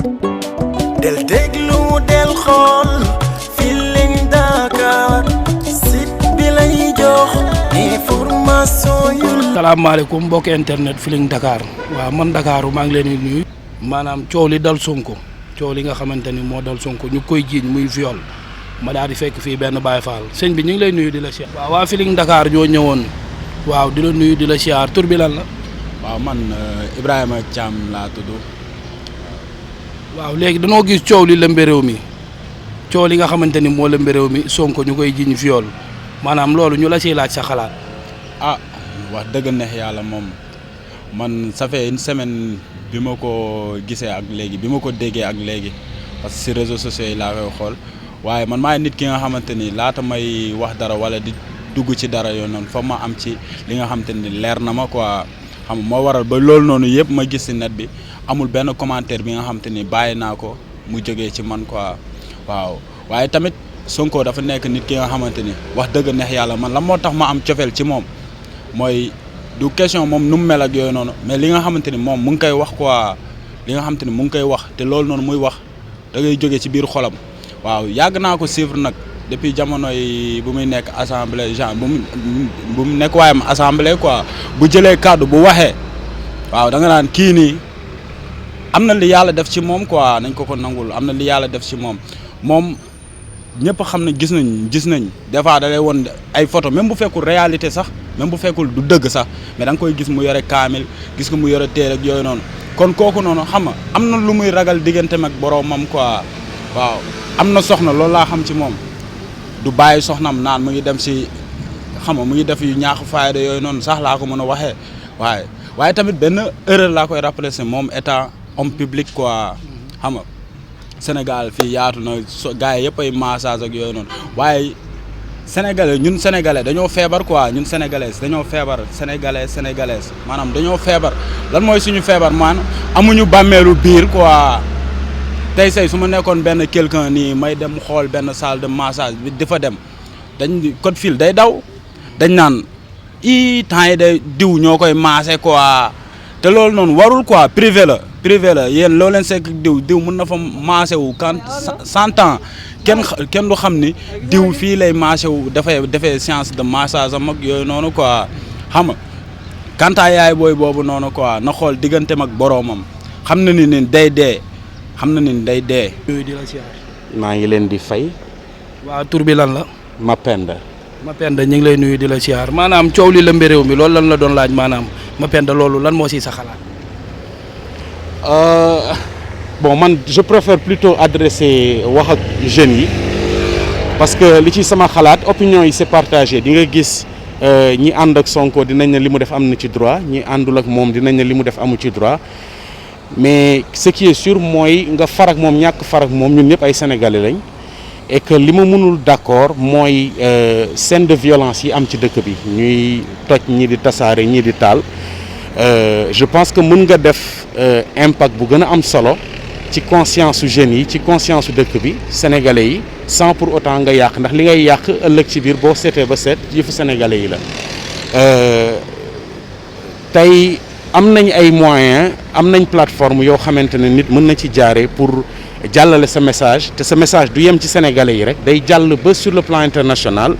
del déglu del xool Feeling Dakar site bi lay jox information yu. salaamaaleykum mbokki internet Feeling Dakar waaw man Dakaru maa ngi leen di nuyu maanaam coow li dal Sonko coow li nga xamante ni moo dal Sonko ñu koy jiiñ muy viol ma daal di fekk fii benn Baye Fall sëñ bi ñu ngi lay nuyu di la siyaar. waaw waa Feeling Dakar ñoo ñëwoon waaw di la nuyu di la siyaar tur bi lan la. waaw man Ibrahima Thiam laa tudd. waaw léegi danoo gis coow li lëmbe réew mi coow li nga xamante ni moo lëmbe réew mi Sonko ñu koy jiiñ viol maanaam loolu ñu la siy laaj sa xalaat. ah wax dëgg neex yàlla moom man ça fait une semaine bi ma ko gisee ak léegi bi ma ko déggee ak léegi parce que si réseaux sociaux yi laa koy xool waaye man maay nit ki nga xamante ni laata may wax dara wala di dugg ci dara yoon noonu fa ma am ci li nga xamante ni leer na ma quoi xam moo waral ba loolu noonu yëpp ma gis si net bi amul benn commentaire bi nga xamante ni bàyyi naa ko mu jógee ci man quoi waaw waaye tamit Sonko dafa nekk nit ki nga xamante ni wax dëgg neex yàlla man la moo tax ma am cofeel ci moom mooy du question moom nu mu mel ak yooyu noonu mais li nga xamante ni moom mu ngi koy wax quoi li nga xamante ni mu ngi koy wax te loolu noonu muy wax da ngay jógee ci biir xolam waaw yàgg naa ko suivre nag depuis jamono yi bu muy nekk assemblée genre bu mu nekk waayam assemblée quoi bu jëlee kàddu bu waxee waaw da nga naan kii nii am na li yàlla def ci moom quoi nañ ko nangul am na li yàlla def ci moom ñëpp xam ne gis nañ des fois da lay woon ay photo même bu fekkul réalité sax même bu fekkul du dëgg sax mais da nga koy gis mu yore kaamil gis ko mu yore téere ak yooyu noonu kon kooku noonu xam nga am na lu muy ragal digganteem ak boroomam quoi waaw am na soxna loolu laa xam ci moom du bàyyi soxnam naan mu ngi dem si xam nga mu ngi def yu ñaax fayda yooyu noonu sax laa ko mën a waxee waaye tamit benn erreur laa koy rappeler c'est moom état homme public quoi xam nga Sénégal fii yaatu na gars yi yëpp ay massage ak yooyu noonu waaye ñun sénégalais dañoo feebar quoi ñun sénégalais dañoo feebar sénégalaise maanaam dañoo feebar lan mooy suñu feebar maanaam amuñu bàmmeelu biir quoi tey say su ma nekkoon benn quelqu'un nii may dem xool benn salle de massage bi di fa dem dañ code fil day daw dañ naan temps yi day diw ñoo koy massé quoi te loolu noonu warul quoi privé la yéen loo leen sekk diw mën na fa maasé wu quand 100 ans kenn du xam ni diw fii lay maasé wu defee séance de massage am ak yooyu noonu quoi xam nga kantaa yaay booy boobu noonu quoi na xool digganteem ak boroomam xam na ni day dee yooyu di la siyaar. maa ngi leen di fay. waaw tur bi lan la. Mapenda ñu ngi lay nuyu di la siyaar maanaam coow li lëmbe réew mi loolu lan la doon laaj maanaam Mapenda loolu lan moo si sa xalaat. Bon man je préfère plutôt adresser wax ak jeunes yi parce que li ci sama xalaat opinion yi c'est partagé di nga gis ñi ànd ak Sonko dinañ ne li mu def am na ci droit ñi àndul ak moom dinañ ne li mu def amu ci droit mais ce qui est sûr mooy nga far ak moom ñàkk far ak moom ñun ñëpp ay sénégalais lañ et que li ma mënul d'accord mooy scène de violence yi am ci dëkk bi ñuy toj ñii di tasaare ñii di taal. Je pense que mën nga def impact bu gën a am solo ci conscience su jeunes yi ci conscience su dëkk bi sénégalais yi sans pour autant nga yàq ndax li ngay yàq ëllëg ci biir boo seetee ba seet yëfu sénégalais yi la tey am nañ ay moyens am nañ plateforme yoo xamante ne nit mën na ci jaaree pour jàllale sa message te sa message du yem ci sénégalais yi rek day jàll ba sur le plan international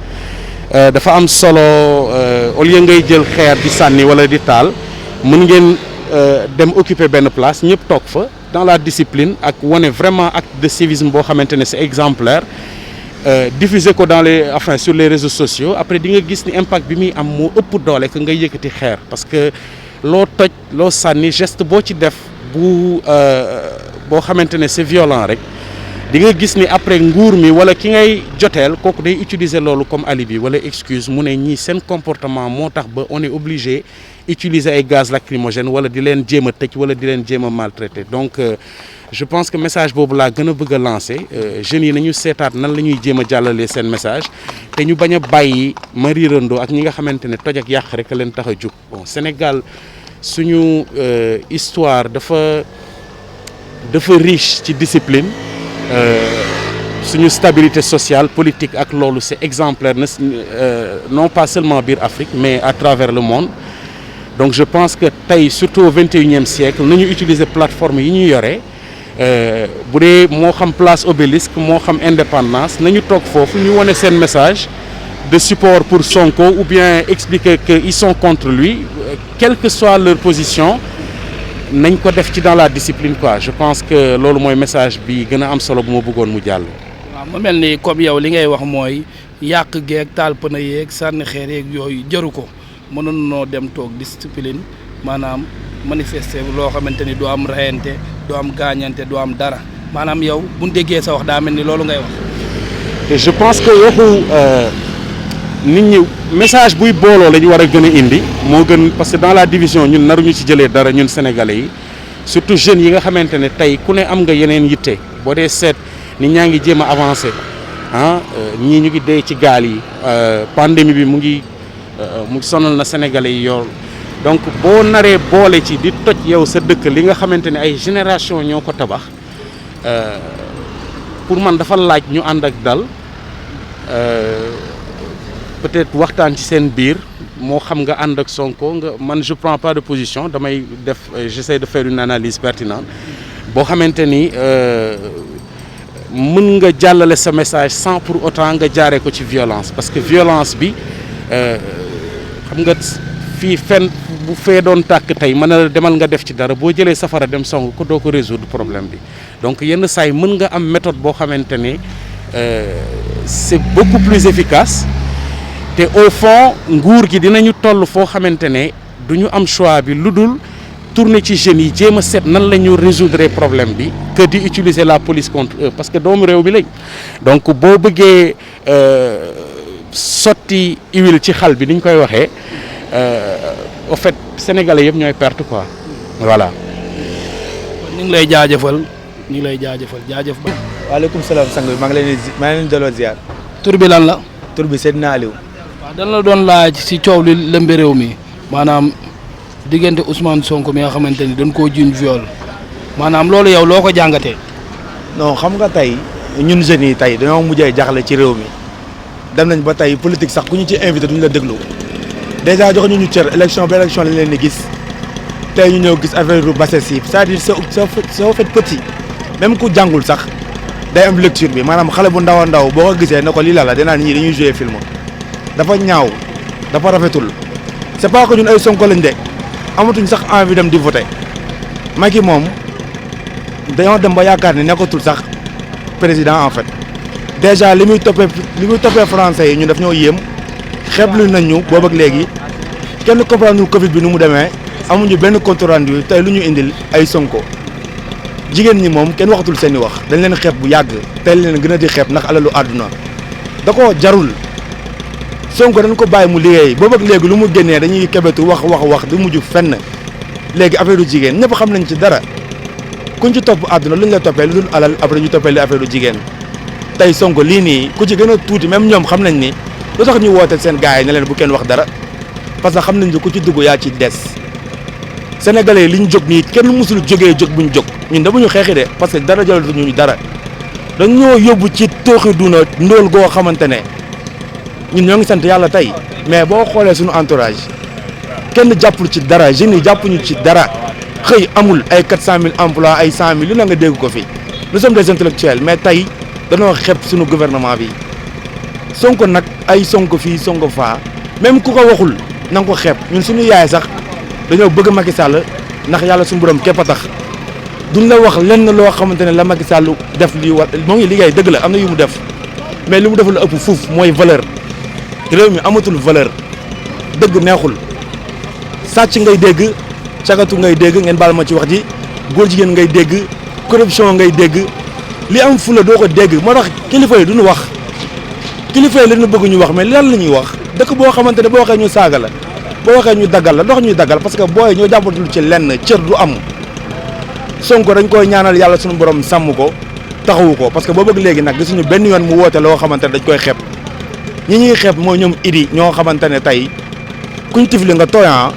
dafa am solo au lieu ngay jël xeer di sànni wala di taal mën ngeen dem occuper benn place ñëpp toog fa dans la discipline ak wane vraiment acte de civisme boo xamante ne c'est exemplaire diffuser ko sur les réseaux sociaux après di nga gis ni impact bi muy am moo ëpp doole que ngay yëkkati xeer parce que loo toj loo sànni geste boo ci def boo xamante ne c'est violent rek di nga gis ni après nguur mi wala ki ngay joteel kooku day utiliser loolu comme alibi wala excuse mu ne ñii seen comportement moo tax ba on est obligé utiliser ay gaz lacrymogène wala di leen jéem a tëj wala di leen jéem a maltraiter donc je pense que message boobu laa gën a bëgg a lancer jeunes yi nañu seetaat nan la ñuy jéem a jàllalee seen message te ñu bañ a bàyyi ma riirandoo ak ñi nga xamante ne toj ak yàq rek a leen tax a jug bon Sénégal suñu histoire dafa riche ci discipline suñu stabilité sociale politique ak loolu c'est exemplaire non pas seulement biir Afrique mais à travers le monde donc je pense que tey surtout au 21e siècle nañu utiliser plateforme yi ñu yore bu dee moo xam place Obélisque moo xam Indépendance nañu toog foofu ñu wane seen message de support pour Sonko ou bien expliquer que ils sont contre lui quelle que soit leur position nañ ko def ci dans la discipline quoi je pense que loolu mooy message bi gën a am solo bu ma bëggoon mu jàll. waaw mu mel ni comme yow li ngay wax mooy yàq geeg taal pëna yeeg sànni xeer yeeg yooyu jëru ko mënoon noo dem toog discipline maanaam manifester loo xamante ni du am rayante du am gaañante du am dara maanaam yow bu ñu déggee sa wax daa mel ni loolu ngay wax. te je pense que waxu nit ñi message buy booloo la ñu war a gën a indi moo gën parce que dans la division ñun naruñu ci jëlee dara ñun sénégalais yi surtout jeunes yi nga xamante ne tey ku ne am nga yeneen yitte boo dee seet nit ñaa ngi jéem a avancé ñii ñu ngi dee ci gaal yi pandémie bi mu ngi sonal na sénégalais yi yool donc boo naree boole ci di toj yow sa dëkk li nga xamante ne ay génération ñoo ko tabax pour man dafa laaj ñu ànd ak dal peut-être waxtaan ci seen biir moo xam nga ànd ak Sonko nga man je prends pas de position damay def j'essaie de faire une analyse pertinente boo xamante ni mën nga jàllale sa message sans pour autant nga jaaree ko ci violence parce que violence bi xam nga fii fenn bu fee doon tàkk tey mën na demal nga def ci dara boo jëlee safara dem song ko doo ko résoudre problème bi donc yenn saa yi mën nga am méthode boo xamante ne c'est beaucoup plus efficace te au fond nguur gi dinañu toll foo xamante ne du ñu am choix bi lu dul tourner ci jeunes yi jéem a seet nan la ñu résoudre problème bi que di utiliser la police contre eux parce que doomu réew bi lañ donc boo bëggee sotti huile ci xal bi ni ñu koy waxee au fait sénégalais yëpp ñooy perte quoi voilà. ñu ngi lay jaajëfal jaajëf ba. waaleykum salaam sang bi maa ngi leen di delloo ziar. tur bi lan la. tur bi Seydina Aliou. waaw dañ la doon laaj ci coow li lëmbe réew mi maanaam diggante Ousmane Sonko mi nga xamante ni dañ koo jiiñ viol maanaam loolu yow loo ko jàngatee. non xam nga tey ñun jeunes yi tey dañoo mujjee jaxle ci réew mi dem nañ ba tey politique sax ku ñu ci invité duñu la déglu dèjà jox ñu cër élection ba élection lañ leen di gis tey ñu ñëw gis affaire ru bassesse yi c'est-à-dire soo fait petit même ku jàngul sax day am lecture bi maanaam xale bu ndaw a ndaw boo ko gisee ne ko lii la danaa ñii dañuy jouer film dafa ñaaw dafa rafetul c'est pas que ñun ay Sonko lañ de amatuñ sax envie dem di voter Macky moom dañoo dem ba yaakaar ni nekkatul sax président en fait déjà li muy toppee français yi ñun daf ñoo yéem xeeblu nañ ñu boobu ak léegi kenn comprendre Covid bi nu mu demee amuñu benn compte rendu tey lu ñu indil ay Sonko jigéen ñi moom kenn waxatul seen i wax dañ leen xeeb bu yàgg tey leen gën a di xeeb ndax alalu àdduna da koo jarul Sonko dañ ko bàyyi mu liggéey boobu ak léegi lu mu génnee dañuy kebetu wax du mujj fenn léegi affaire u jigéen ñëpp xam nañ ci dara kuñ ci topp àdduna lu ñu la toppee lu dul alal après ñu toppee li affaire u jigéen tey Sonko lii nii ku ci gën a tuuti même ñoom xam nañ ni lu tax ñu woote seen gars yi ne leen bu kenn wax dara parce que xam nañ ni ku ci dugg yaa ci des sénégalais yi li ñu jóg nii kenn mësul jógee jóg buñ jóg ñun damuñu xeexi de parce que dara jëlatuñu dara dañoo yóbbu ci tooxi duna ndóol goo xamante ne ñun ñoo ngi sant yàlla tey mais boo xoolee suñu entourage kenn jàppul ci dara jeunes yi jàppuñu ci dara xëy amul ay 400000 emplois ay 100000 lu la nga dégg ko fi nous sommes des intellectuels mais tey dañoo xeeb suñu gouvernement bi Sonko nag ay Sonko fii Sonko faa même ku ko waxul na nga ko xeeb ñun suñu yaay sax dañoo bëgg Macky Sall ndax yàlla suñu borom képp a tax duñ la wax lenn loo xamante ne la Macky Sall def lii war moo ngi liggéey dëgg la am na yu mu def mais li mu deful la ëpp fuuf mooy valeur réew mi amatul valeur dëgg neexul sàcc ngay dégg cagatu ngay dégg ngeen baal ma ci wax ji góor jigéen ngay dégg corruption ngay dégg li am fula doo ko dégg moo tax kilifa yi duñu wax kilifa yi lañu bëgg ñu wax mais lan la ñuy wax dëkk boo xamante ne boo waxee ñu saaga la boo waxee ñu daggal la ndox ñuy daggal parce que booy ñoo jàppatul ci lenn cër du am Sonko dañ koy ñaanal yàlla suñu borom sàmm ko taxawu ko parce que boo bëgg léegi nag gisuñu benn yoon mu woote loo xamante ne dañ koy xeeb ñi ñuy xeeb mooy ñoom idi ñoo xamante ne tey kuñ tifli nga tooyan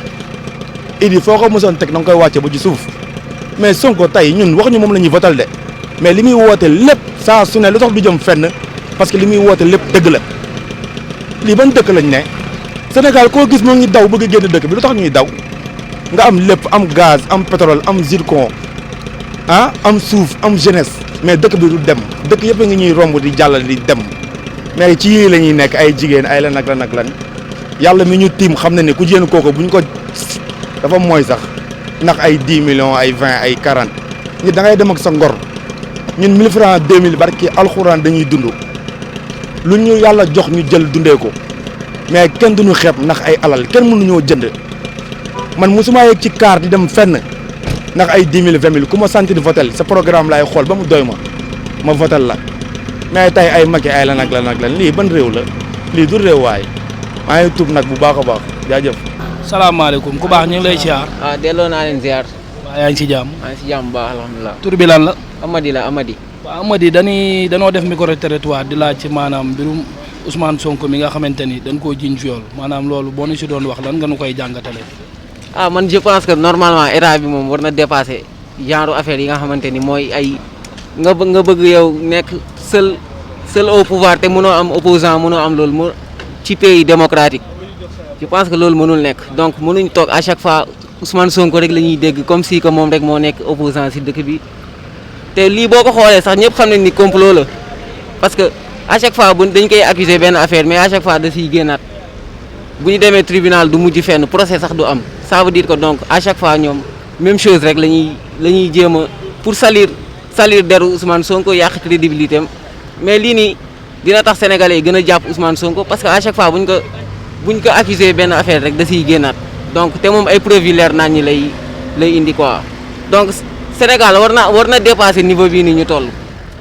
idi foo ko mosoon teg da nga koy wàcce ba ci suuf mais Sonko tey ñun waxuñu moom la ñuy votal de mais li muy woote lépp saa su ne lu tax du jëm fenn parce que li muy woote lépp dëgg la lii ban dëkk lañ ne Sénégal koo gis moo ngi daw bëgg a génn dëkk bi lu tax ñuy daw nga am lépp am gaz am pétrole am zircon am suuf am jeunesse mais dëkk bi du dem dëkk yëpp a ngi ñuy romb di jàllale di dem mais ci yii la ñuy nekk ay jigéen ay lan ak lan ak lan yàlla mi ñu tiim xam na ne ku jigéen kooku buñ ko dafa mooy sax ndax ay 10 millions ay 20 ay 40 nit da ngay dem ak sa ngor ñun 1000 francs 2000 barki alxuraan dañuy dund lu ñu yàlla jox ñu jël dundee ko mais kenn duñu xeeb ndax ay alal kenn mënuñoo jënd man mosuma yegg ci car di dem fenn ndax ay 10 000 20 000 ku ma sentir votel sa programme laay xool ba mu doy ma votel la mais tey ay Macky ay lan ak lan ak lan lii ban réew la lii du réew waay maa ngi tuub nag bu baax a baax jaajëf. salaamaaleykum ku baax ñu ngi lay ziar. delloo naa leen ziar. waaw yaa ngi ci jàmm. maa ngi si jàmm bu baax alhamdulilah. tur bi lan la. Amady la Amady. waaw Amady danoo def micro-trottoir di laaj ci maanaam mbirum Ousmane Sonko mi nga xamante ni dañ koo jiñ viol maanaam loolu boo ñu si doon wax lan nga nu koy jàngatale. man je pense que normalement état bi moom war na dépasser genre affaire yi nga xamante ni mooy ay nga bëgg yow nekk seul au pouvoir te mënoo am opposant mënoo am loolu mu ci pays démocratique je pense que loolu mënul nekk donc mënuñ toog à chaque fois Ousmane Sonko rek la ñuy dégg comme si que moom rek moo nekk opposant si dëkk bi te lii boo ko xoolee sax ñëpp xam nañ ni complot la parce que à chaque fois dañ koy accuser benn affaire mais à chaque fois da siy génnaat bu ñu demee tribunal du mujj fenn procès sax du am ça veut dire que donc à chaque fois ñoom même chose rek la ñuy jéem a pour salir deru Ousmane Sonko yàq crédibilité am mais lii nii dina tax sénégalais yi gën a jàpp Ousmane Sonko parce que à chaque fois buñ ko accuser benn affaire rek da siy génnaat donc te moom ay preuves yu leer naan ñi lay indi quoi donc Sénégal war na dépasser niveau bii nii ñu toll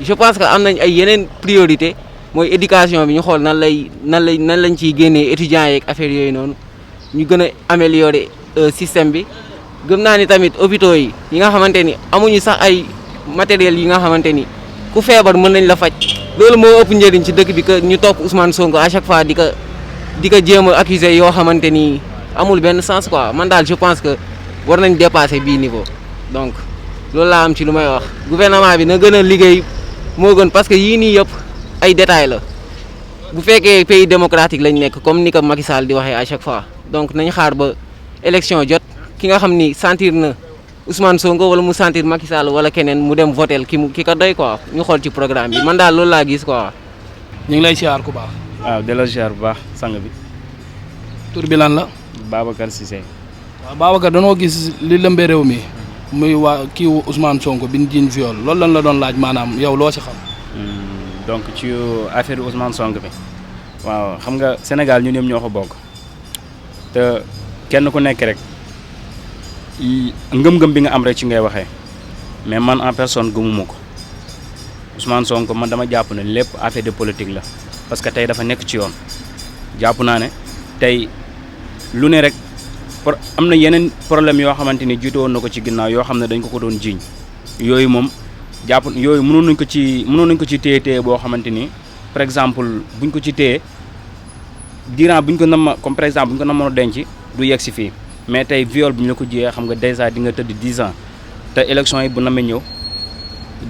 je pense que am nañ ay yeneen priorité mooy éducation bi ñu xool nan lañ ciy génnee étudiants yeeg affaire yooyu noonu ñu gën a améliorer système bi gëm naa ni tamit hôpitaux yi nga xamante ni amuñu sax ay matériel yi nga xamante ni ku feebar mën nañ la faj loolu moo ëpp njëriñ ci dëkk bi que ñu topp Ousmane Sonko à chaque fois di ko jéem a accuser yoo xamante ni amul benn sens quoi man daal je pense que war nañ dépasser bii niveau donc loolu laa am ci lu may wax gouvernement bi na gën a liggéey moo gën parce que yii nii yëpp ay détails la bu fekkee pays démocratique lañ nekk comme ni ko Macky Sall di waxee à chaque fois donc nañ xaar ba élection jot ki nga xam ni sentir na Ousmane Sonko wala mu sentir Macky Sall wala keneen mu dem votel ki ko doy quoi ñu xool ci programme bi man daal loolu laa gis quoi. ñu ngi lay ziar ku baax. waaw delloo ziar bu baax sang bi. tur bi lan la. Babacar Cissé. waaw Babacar danoo gis li lëmbee réew mi muy waa kii Ousmane Sonko bi ñu jiiñ viol loolu lan la doon laaj maanaam yow loo si xam. donc ci affaire Ousmane Sonko bi waaw xam nga Sénégal ñun ñëpp ñoo ko bokk te kenn ku nekk rek ngëm-ngëm bi nga am rek ci ngay waxee mais man en personne gëmuma ko Ousmane Sonko man dama jàpp ne lépp affaire de politique la parce que tey dafa nekk ci yoon jàpp naa ne tey lu ne rek am na yeneen problème yoo xamante ni jiitu woon na ko ci ginnaaw yoo xam ne dañ ko doon jiiñ yooyu moom jàpp yooyu mënoon nañ ko ci téye boo xamante ni par exemple buñ ko ci téye durant buñ ko nama comme par exemple buñ ko namoon denc du yegg si fii mais tey viol bi ñu la ko jiyee xam nga déjà di nga tëdd 10 ans te élection yi bu namee ñëw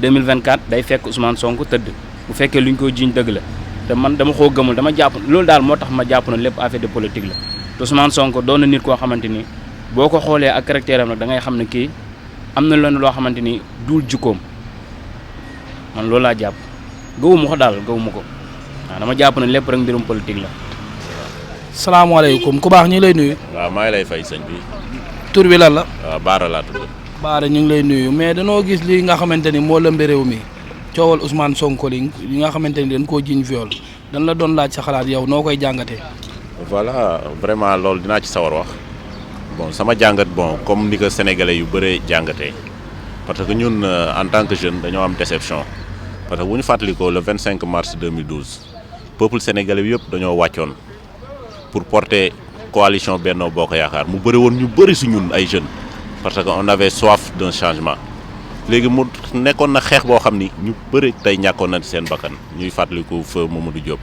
2024 day fekk Ousmane Sonko tëdd bu fekkee luñ ko jiiñ dëgg la te man dama koo gëmul dama jàpp loolu daal moo tax ma jàpp na lépp affaire de politique la te Ousmane Sonko doon na nit koo xamante ni boo ko xoolee ak caractère am nag da ngay xam ne kii am na leen loo xamante ni duul jukkoom man loolu laa jàpp gëwuma ko daal gëwuma ko waaw dama jàpp ne lépp rek mbirum politique la. salaamaaleykum ku baax ñu ngi lay nuyu. waaw maa ngi lay fay sëñ bi. tur bi lan la. waaw Baara laa tudd. Baara ñu ngi lay nuyu mais danoo gis li nga xamante ni moo lëmbe réew mi coowal Ousmane Sonko li nga xamante ni dañ koo jiñ viol dañ la doon laaj sa xalaat yow noo koy jàngatee. voilà vraiment loolu dinaa ci sawar wax bon sama jàngat bon comme ni ko sénégalais yu bëree jàngatee parce que ñun en tant que jeune dañoo am déception parce que bu ñu fàttalikoo le 25 mars 2012 peuple sénégalais bi yëpp dañoo wàccoon pour porter coalition Benno Bokk Yaakaar mu bëri woon ñu bëri si ñun ay jeunes parce que on avait soif d'un changement léegi mu nekkoon na xeex boo xam ni ñu bëri tey ñàkkoon na seen bakkan ñuy fàttaliku feu Mamadou Diop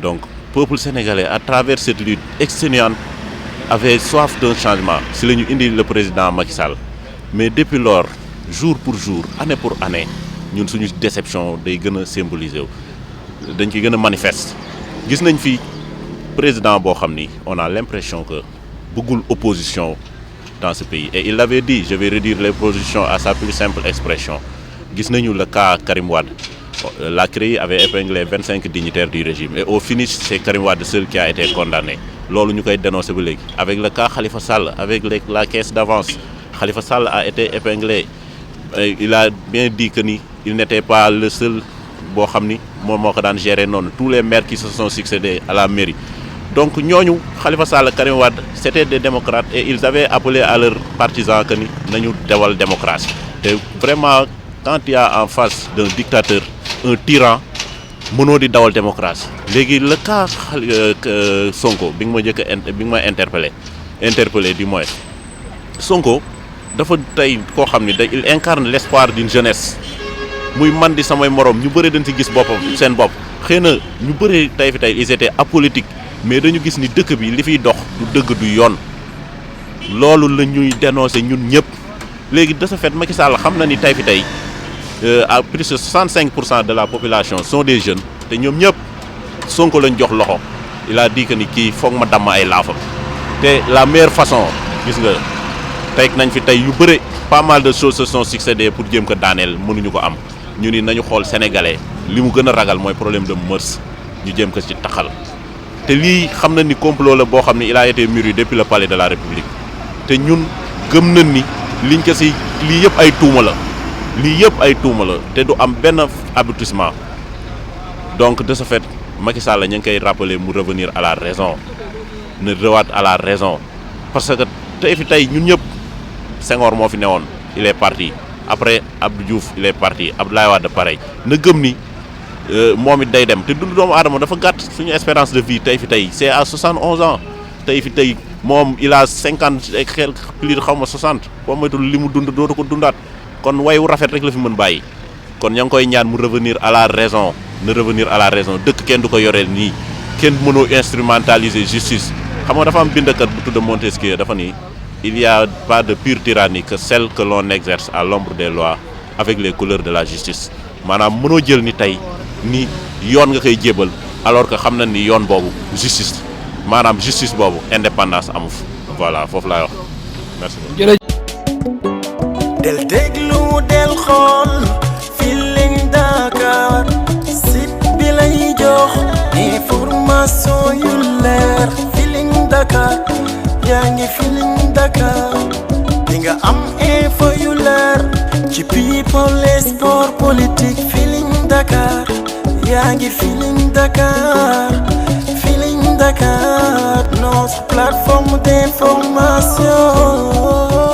donc peuple sénégalais à travers cette lutte exténuante avait soif d'un changement si la ñu indi le président Macky Sall mais depuis lors jour pour jour année pour année ñun suñu déception day gën a symboliser wu dañ ciy gën a manifeste gis nañ fi président boo xam ni on a l'impression que bëggul opposition dans ce pays. Et il l'avait dit, je vais réduire les positions à sa plus simple expression. Gis nañu le cas Karim Wade. La CREI avait épinglé 25 dignitaires du régime et au finish c'est Karim Wade seul qui a été condamné. Loolu ñu koy dénoncé ba léegi. Avec le cas Khalifa Sall, avec la caisse d'avance, Khalifa Sall a été épinglé. Il a bien dit que il n'était pas le seul boo xam ni moom moo ko daan gérer noonu. Tous les maires qui se sont succédés à la mairie. Donc ñooñu Khalifa Sall, Karim Wade, c'était des démocrates et ils avaient appelé à leurs partisans que nañu dewal démocratie. Et vraiment quand il y a en face d'un dictateur, un tyran, mënoo di dawal démocratie. Léegi le cas Sonko bi nga ma njëkk bi nga ma interpellé du moins Sonko dafa tey koo xam ni il incarne l'espoir d'une jeunesse muy man di samay morom ñu bëri dañ ci gis boppam seen bopp xëy na ñu bëri tey fi tey ils étaient apolitiques mais dañu gis ni dëkk bi li fiy dox du dëgg du yoon loolu la ñuy dénoncer ñun ñëpp léegi de ce fait Macky Sall xam na ni tey fi tey à plus de 65% de la population sont des jeunes te ñoom ñëpp Sonko lañ jox loxo il a dit que ni kii foog ma damm ay laafam te la meilleure façon gis nga tey nañ fi tey yu bëre pas mal de choses se sont succédées pour jéem ko daaneel mënuñu ko am ñu ni nañu xool sénégalais li mu gën a ragal mooy problème de mœurs ñu jéem ko ci taxal te lii xam na ni complot la boo xam ni il a été mûri depuis le palais de la République te ñun gëm nañ ni liñ ko si lii yëpp ay tuuma la. lii yëpp ay tuuma la te du am benn aboutissement donc de ce fait Macky Sall ñu ngi koy rappeler mu revenir à la raison ne rewaat à la raison parce que tey fi tey ñun ñëpp Senghor moo fi newoon il est parti après Abdou Diouf il est parti Abdoulaye Wade pareil na gëm ni moom it day dem te dundu doomu aadama dafa gàtt suñu espérance de vie tey fi tey c'est à 71 ans tey fi tey moom il a 50 et quelques plus de xaw ma 60 boo moytul li mu dund dootu ko dundaat. kon wayu rafet rek la fi mën bàyyi kon ña ngi koy ñaan mu revenir à la raison ne revenir à la raison dëkk kenn du ko yoreel nii kenn mënoo instrumentaliser justice xam nga dafa am bindkat bu tudd Montesquieu dafa ni il y a pas de pure tyrannie que celle que l'on exerce à l'ombre des lois avec les couleurs de la justice maanaam mënoo jël ni tey ni yoon nga koy jébal alors que xam na ni yoon boobu justice maanaam justice boobu indépendance amu fi voilà foofu laay wax merci beaucoup. del déglu del xool Feeling Dakar site bi lay jox information yu leer Feeling Dakar yaa ngi Feeling Dakar di nga am info yu leer ci people et sport politique Feeling Dakar yaa ngi Feeling Dakar Feeling Dakar notre plateforme d'information